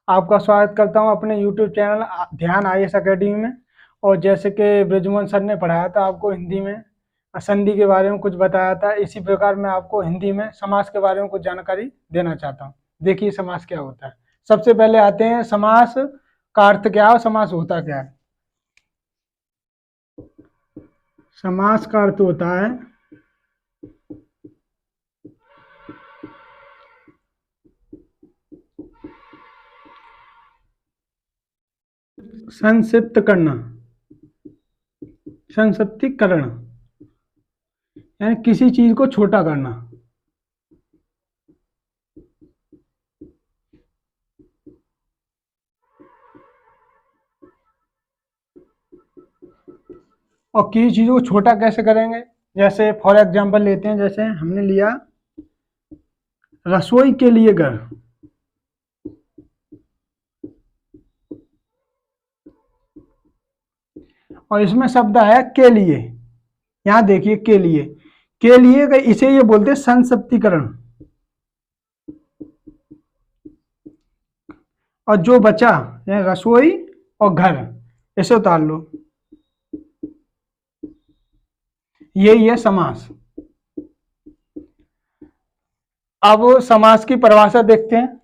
आपका स्वागत करता हूं अपने YouTube चैनल ध्यान IAS अकेडमी में। और जैसे कि ब्रिजमोहन सर ने पढ़ाया था आपको हिंदी में संधि के बारे में कुछ बताया था, इसी प्रकार मैं आपको हिंदी में समास के बारे में कुछ जानकारी देना चाहता हूं। देखिए समास क्या होता है। सबसे पहले आते हैं समास का अर्थ क्या है और समास होता क्या है। समास का अर्थ होता है संक्षिप्त करना, संक्षिप्तीकरण, यानी किसी चीज को छोटा करना। और किसी चीज को छोटा कैसे करेंगे, जैसे फॉर एग्जांपल लेते हैं, जैसे हमने लिया रसोई के लिए घर, और इसमें शब्द आया के लिए। यहां देखिए के लिए इसे ये बोलते हैं संक्षिप्तीकरण। और जो बचा यानी रसोई और घर, इसे उतार लो, यही है समास। अब समास की परिभाषा देखते हैं।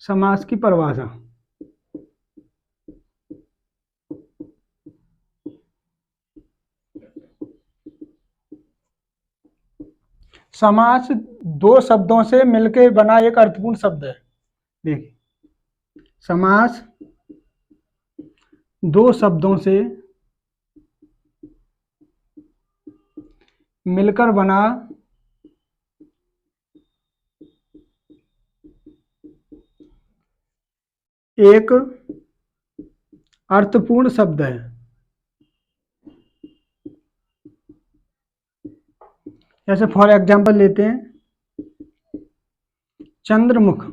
समास की परिभाषा, समास दो शब्दों से मिलकर बना एक अर्थपूर्ण शब्द है। देखिए समास दो शब्दों से मिलकर बना एक अर्थपूर्ण शब्द है। जैसे फॉर एग्जांपल लेते हैं चंद्रमुख,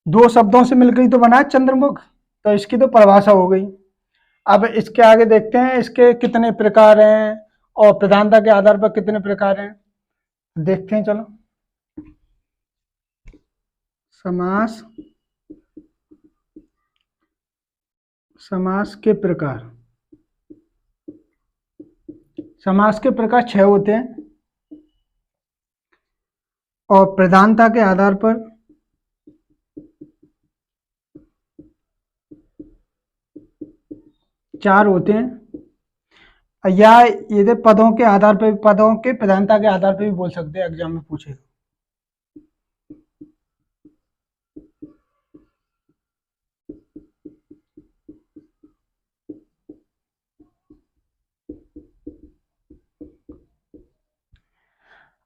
दो शब्दों से मिलकर ही तो बना है चंद्रमुख, तो इसकी तो परिभाषा हो गई। अब इसके आगे देखते हैं इसके कितने प्रकार हैं और प्रधानता के आधार पर कितने प्रकार हैं, देखते हैं चलो। समास, समास के प्रकार, समास के प्रकार 6 होते हैं और प्रधानता के आधार पर 4 होते हैं, या ये पदों के आधार पर, पदों के प्रधानता के आधार पर भी बोल सकते हैं, एग्जाम में पूछे।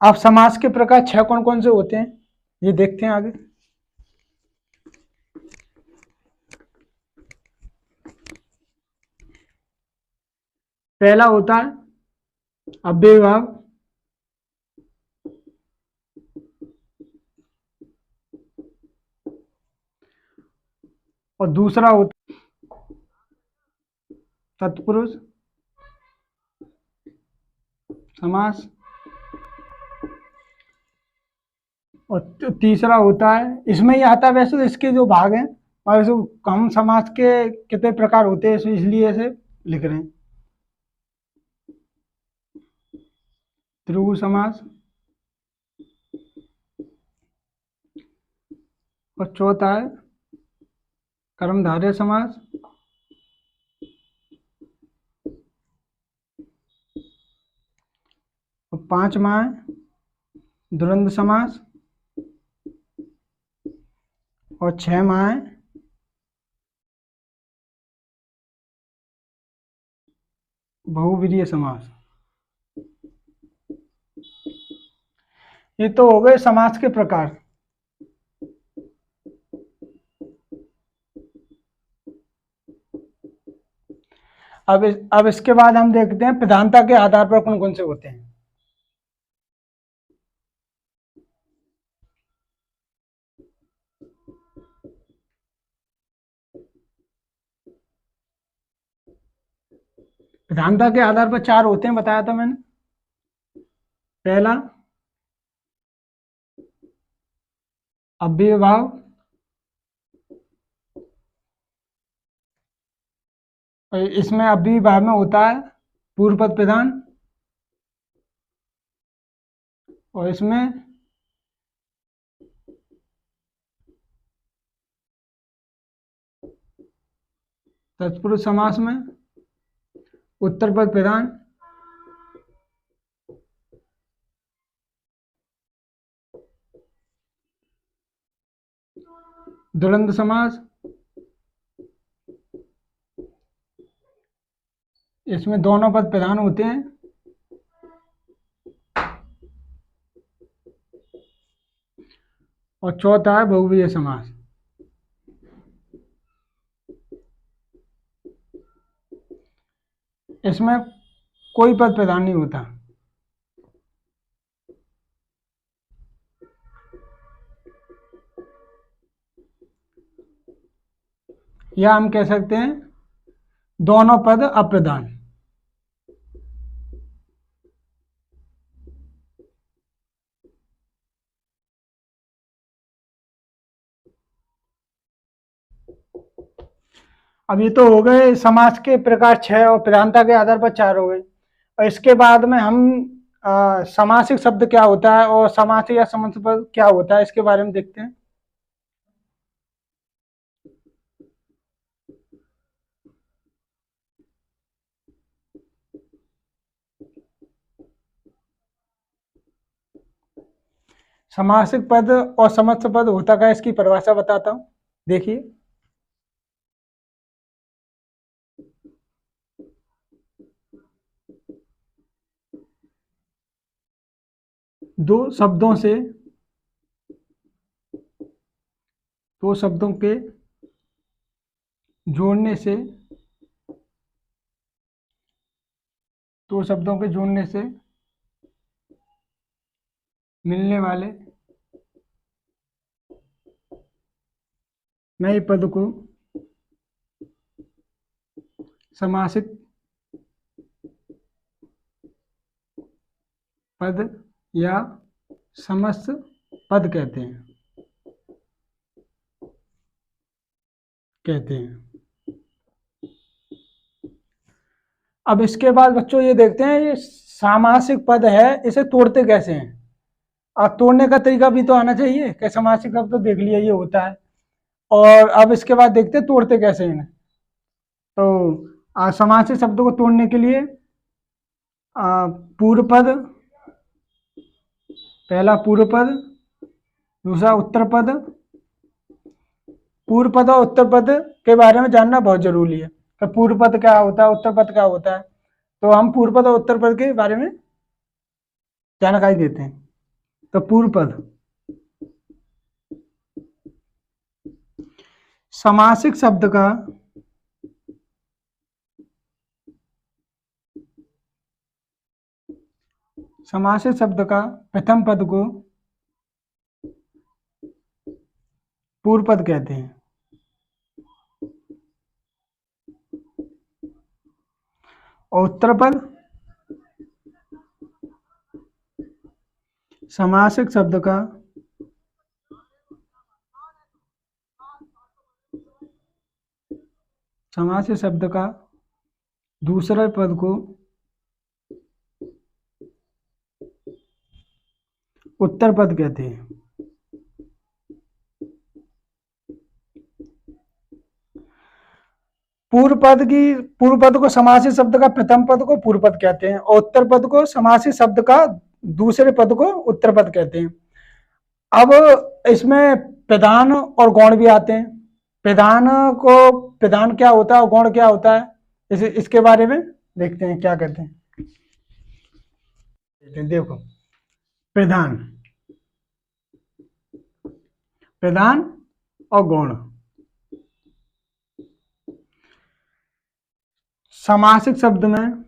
अब समास के प्रकार 6 कौन कौन से होते हैं ये देखते हैं आगे। पहला होता है अव्ययभाव, और दूसरा होता है तत्पुरुष समास, और तीसरा होता है, इसमें यह आता है वैसे तो इसके जो भाग हैं और वैसे हम समास के कितने प्रकार होते हैं इसलिए ऐसे लिख रहे हैं। त्रिभु समास, और चौथा है कर्मधारय समास, और पांचवा है द्वंद्व समास, और 6वां है बहुवीर्य समास। ये तो हो गए समास के प्रकार। अब इसके बाद हम देखते हैं प्रधानता के आधार पर कौन कौन से होते हैं। प्रधानता के आधार पर चार होते हैं, बताया था मैंने। पहला अव्ययभाव, इसमें अव्ययभाव में होता है पूर्व पद प्रधान, और इसमें तत्पुरुष समास में उत्तर पद प्रधान, द्वंद्व समास, इसमें दोनों पद प्रधान होते हैं, और चौथा है बहुव्रीहि समास। इसमें कोई पद प्रधान नहीं होता। या हम कह सकते हैं दोनों पद अप्रधान। अब ये तो हो गए समास के प्रकार 6 और प्रधानता के आधार पर 4 हो गए। और इसके बाद में हम समासिक शब्द क्या होता है और समासिक या समास पद क्या होता है, इसके बारे में देखते हैं। समासिक पद और समस्त पद होता क्या, इसकी परिभाषा बताता हूं, देखिए। दो शब्दों के जोड़ने से मिलने वाले नए पद को समासिक पद या समस्त पद कहते हैं। अब इसके बाद बच्चों ये देखते हैं, ये सामासिक पद है, इसे तोड़ते कैसे हैं। अब तोड़ने का तरीका भी तो आना चाहिए कि समासिक शब्द तो देख लिया ये होता है, और अब इसके बाद देखते हैं तोड़ते कैसे हैं। तो समासिक शब्दों को तोड़ने के लिए पूर्व पद, पहला पूर्व पद, दूसरा उत्तर पद। पूर्व पद और उत्तर पद के बारे में जानना बहुत जरूरी है कि पूर्व पद क्या होता है, उत्तर पद क्या होता है। तो हम पूर्व पद और उत्तर पद के बारे में जानकारी देते हैं। तो पूर्व पद समासिक शब्द का प्रथम पद को पूर्व पद कहते हैं, और उत्तर पद समासिक शब्द का दूसरे पद को उत्तर पद कहते हैं। पूर्व पद को समासिक शब्द का प्रथम पद को पूर्व पद कहते हैं, और उत्तर पद को समासिक शब्द का दूसरे पद को उत्तर पद कहते हैं। अब इसमें प्रधान और गौण भी आते हैं। प्रधान क्या होता है और गौण क्या होता है, इसके बारे में देखते हैं क्या कहते हैं। देखो, प्रधान और गौण। समासिक शब्द में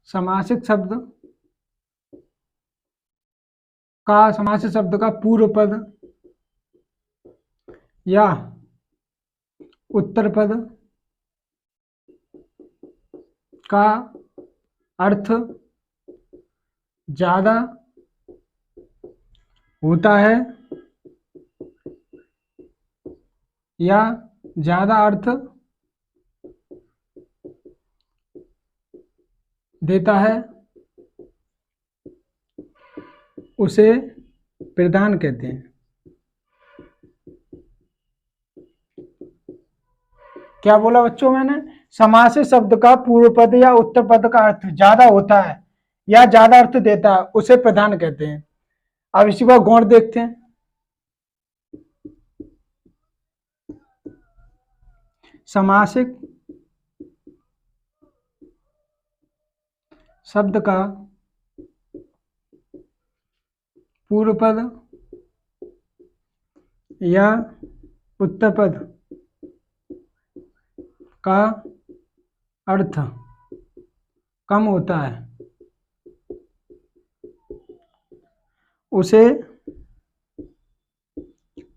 समासिक शब्द का पूर्व पद या उत्तर पद का अर्थ ज्यादा होता है या ज्यादा अर्थ देता है, उसे प्रधान कहते हैं। क्या बोला बच्चों मैंने? समास शब्द का पूर्व पद या उत्तर पद का अर्थ ज्यादा होता है या ज्यादा अर्थ देता है, उसे प्रधान कहते हैं। अब इसी बार गौण देखते हैं। समासिक शब्द का पूर्व पद या उत्तर पद का अर्थ कम होता है, उसे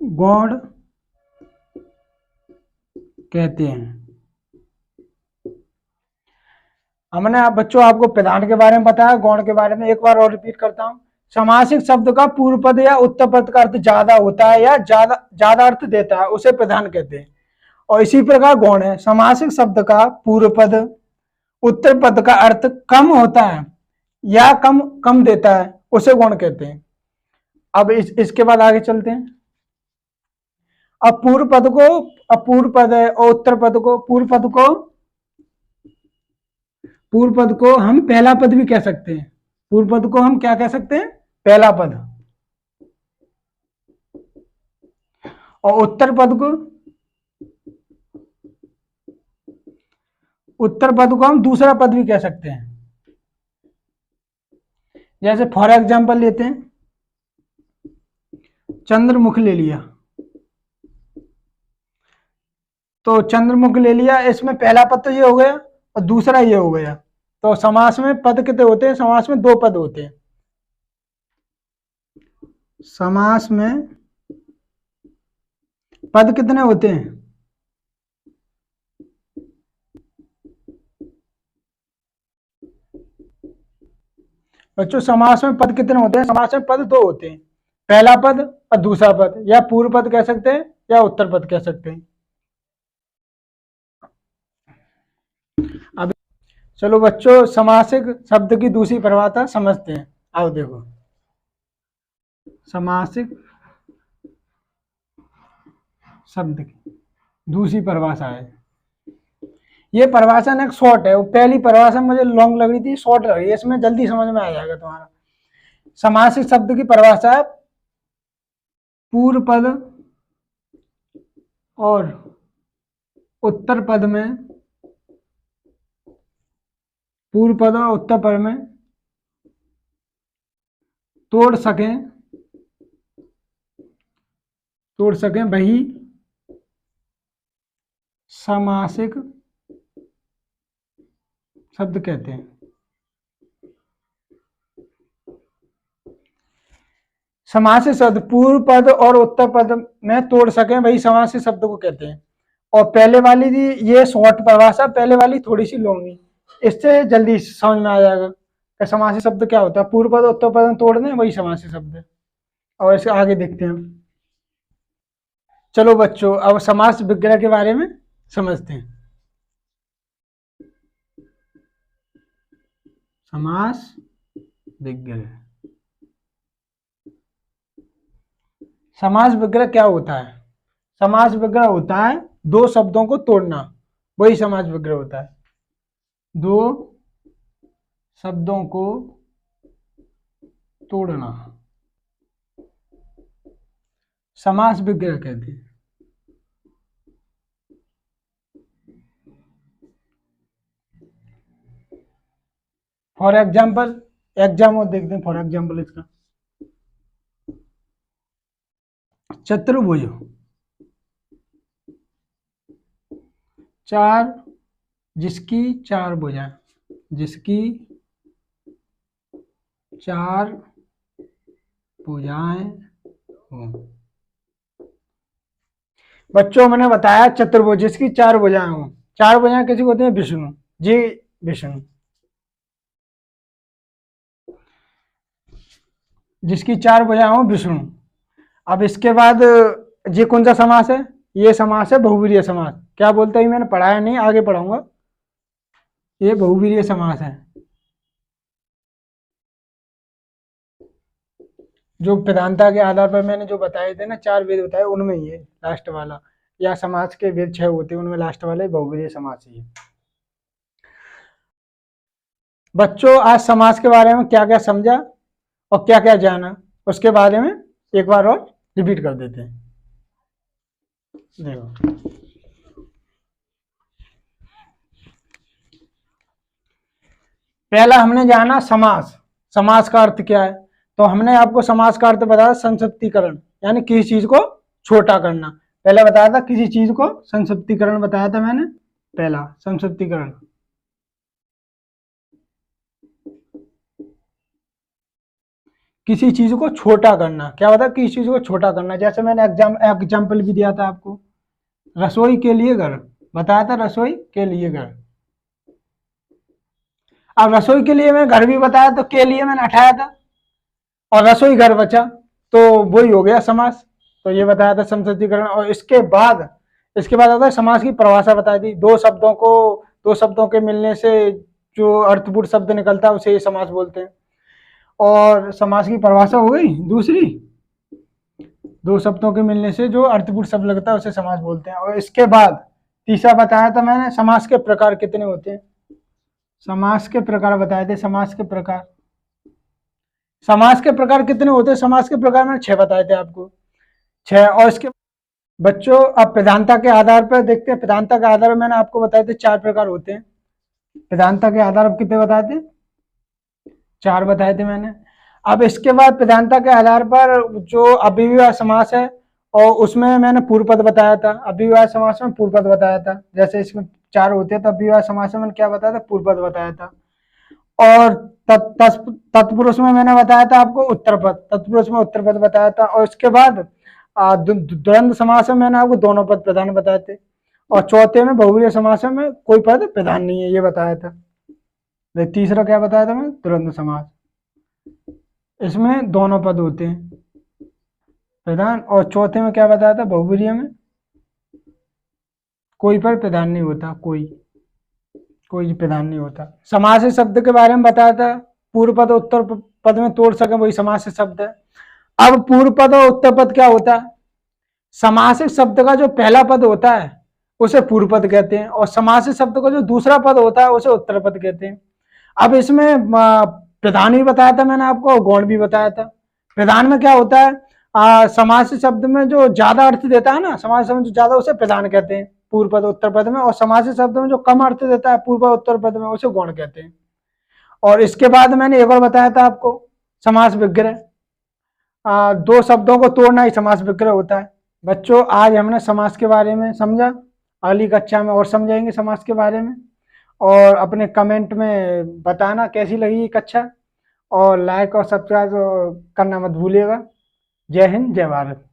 गौण कहते हैं। हमने आप बच्चों आपको प्रधान के बारे में बताया, गौण के बारे में एक बार और रिपीट करता हूं। समासिक शब्द का पूर्व पद या उत्तर पद का अर्थ ज्यादा होता है या ज्यादा अर्थ देता है, उसे प्रधान कहते हैं। और इसी प्रकार गौण है, समासिक शब्द का पूर्व पद उत्तर पद का अर्थ कम होता है या कम देता है, उसे गौण कहते हैं। अब इसके बाद आगे चलते हैं। अब पूर्व पद है और उत्तर पद को, पूर्व पद को हम पहला पद भी कह सकते हैं। पूर्व पद को हम क्या कह सकते हैं? पहला पद। और उत्तर पद को हम दूसरा पद भी कह सकते हैं। जैसे फॉर एग्जांपल लेते हैं, चंद्रमुख ले लिया, तो चंद्रमुख ले लिया, इसमें पहला पद तो ये हो गया और दूसरा ये हो गया। तो समास में पद कितने होते हैं? समास में दो पद होते हैं। समास में पद कितने होते हैं? बच्चों समास में पद कितने होते हैं? समास में पद दो होते हैं, पहला पद और दूसरा पद, या पूर्व पद कह सकते हैं या उत्तर पद कह सकते हैं। अब चलो बच्चों समासिक शब्द की दूसरी परिभाषा समझते हैं। आओ देखो, समासिक शब्द की दूसरी परिभाषा है। ये परिभाषा ना शॉर्ट है, वो पहली परिभाषा मुझे लॉन्ग लग रही थी, शॉर्ट लग रही है, इसमें जल्दी समझ में आ जाएगा तुम्हारा। समासिक शब्द की परिभाषा है पूर्व पद और उत्तर पद में, पूर्व पद और उत्तर पद में तोड़ सकें वही समासिक शब्द कहते हैं। समासिक शब्द पूर्व पद और उत्तर पद में तोड़ सकें वही समासिक शब्द को कहते हैं। और पहले वाली थी ये शॉर्ट परिभाषा, पहले वाली थोड़ी सी लॉन्ग है, इससे जल्दी समझ में आ जाएगा कि समासिक शब्द क्या होता है। पूर्व पद उत्तर पद में तोड़ दें वही समासिक शब्द है। और इसे आगे देखते हैं। चलो बच्चों अब समास विग्रह के बारे में समझते हैं। समास विग्रह, समास विग्रह क्या होता है? समास विग्रह होता है दो शब्दों को तोड़ना, वही समास विग्रह होता है। दो शब्दों को तोड़ना समास विग्रह कहते हैं। फॉर एग्जाम्पल देखते हैं। फॉर एग्जाम्पल इसका चतुर्भुज, चार, जिसकी चार भुजाएं, जिसकी चार भुजाएं हो। बच्चों मैंने बताया चतुर्भुज जिसकी चार भुजाएं हों। चार भुजाएं किसी को होती है? विष्णु जी, विष्णु। जिसकी चार भुजाएं हों विष्णु। अब इसके बाद ये कौन सा समास है? ये समास है बहुवीर्य समास। क्या बोलता है? मैंने पढ़ाया नहीं, आगे पढ़ाऊंगा। ये बहुवीर्य समास है। जो प्रधानता के आधार पर मैंने जो बताए थे ना, चार वेद बताए, उनमें ये लास्ट वाला, या समाज के वेद 6 होते हैं, उनमें लास्ट वाला बहुवीर्य समास ही है। बच्चों आज समाज के बारे में क्या क्या समझा और क्या क्या जाना, उसके बारे में एक बार और रिपीट कर देते हैं। देखो, पहला हमने जाना समास। समास का अर्थ क्या है? तो हमने आपको समास का अर्थ बताया संक्षिप्तीकरण, यानी किसी चीज को छोटा करना। पहले बताया था किसी चीज को संक्षिप्तीकरण बताया था मैंने, पहला संक्षिप्तीकरण। किसी चीज को छोटा करना, क्या होता है? किसी चीज को छोटा करना। जैसे मैंने एग्जाम्पल भी दिया था आपको, रसोई के लिए घर बताया था, रसोई के लिए घर। अब रसोई के लिए मैंने घर भी बताया, तो के लिए मैंने हटाया था और रसोई घर बचा, तो वही हो गया समास। तो ये बताया था संक्षिप्तीकरण। और इसके बाद आता है समास की परिभाषा बताई थी। दो शब्दों के मिलने से जो अर्थपूर्ण शब्द निकलता है उसे समास बोलते हैं। और समास की परिभाषा हो गई दूसरी, दो शब्दों के मिलने से जो अर्थपूर्ण शब्द लगता है उसे समास बोलते हैं। और इसके बाद तीसरा बताया था मैंने, समास के प्रकार कितने होते हैं। समास के प्रकार बताए थे, समास के प्रकार कितने होते हैं? समास के प्रकार मैंने 6 बताए थे आपको, 6। और इसके बच्चों अब प्रधानता के आधार पर देखते हैं। प्रधानता के आधार पर मैंने आपको बताए थे 4 प्रकार होते हैं। प्रधानता के आधार पर कितने बताए थे? 4 बताए थे मैंने। अब इसके बाद प्रधानता के आधार पर जो अव्ययीभाव समास है, और उसमें मैंने पूर्व पद बताया था। अव्ययीभाव समास में पूर्व पद बताया था। जैसे इसमें 4 होते हैं, तो अव्ययीभाव समास में मैंने क्या बताया था? पूर्व पद बताया था। और तत्पुरुष में मैंने बताया था आपको उत्तर पद, तत्पुरुष में उत्तर पद बताया था। और इसके बाद द्वंद्व समास में मैंने आपको दोनों पद प्रधान बताए थे। और चौथे में बहुवीर्य समास में कोई पद प्रधान नहीं है, ये बताया था। तीसरा क्या बताया था मैं? द्वंद्व समास, इसमें दोनों पद होते हैं प्रधान। और चौथे में क्या बताया था? बहुवीर्य में कोई पद प्रधान नहीं होता, कोई प्रधान नहीं होता। समास शब्द के बारे में बताया था, पूर्व पद उत्तर पद में तोड़ सके वही समास शब्द है। अब पूर्व पद और उत्तर पद क्या होता है? समासिक शब्द का जो पहला पद होता है उसे पूर्व पद कहते हैं, और समासिक शब्द का जो दूसरा पद होता है उसे उत्तर पद कहते हैं। अब इसमें प्रधान भी बताया था मैंने आपको, और गौण भी बताया था। प्रधान में क्या होता है? समासिक शब्द में जो ज्यादा अर्थ देता है ना, समासिक शब्द जो ज्यादा, उसे प्रधान कहते हैं पूर्व पद उत्तर पद में। और समासिक शब्द में जो कम अर्थ देता है पूर्व पद उत्तर पद में, उसे गौण कहते हैं। और इसके बाद मैंने एक और बताया था आपको, समास विग्रह। दो शब्दों को तोड़ना ही समास विग्रह होता है। बच्चों आज हमने समास के बारे में समझा, अगली कक्षा में और समझाएंगे समास के बारे में। और अपने कमेंट में बताना कैसी लगी ये कक्षा, और लाइक और सब्सक्राइब करना मत भूलिएगा। जय हिंद, जय भारत।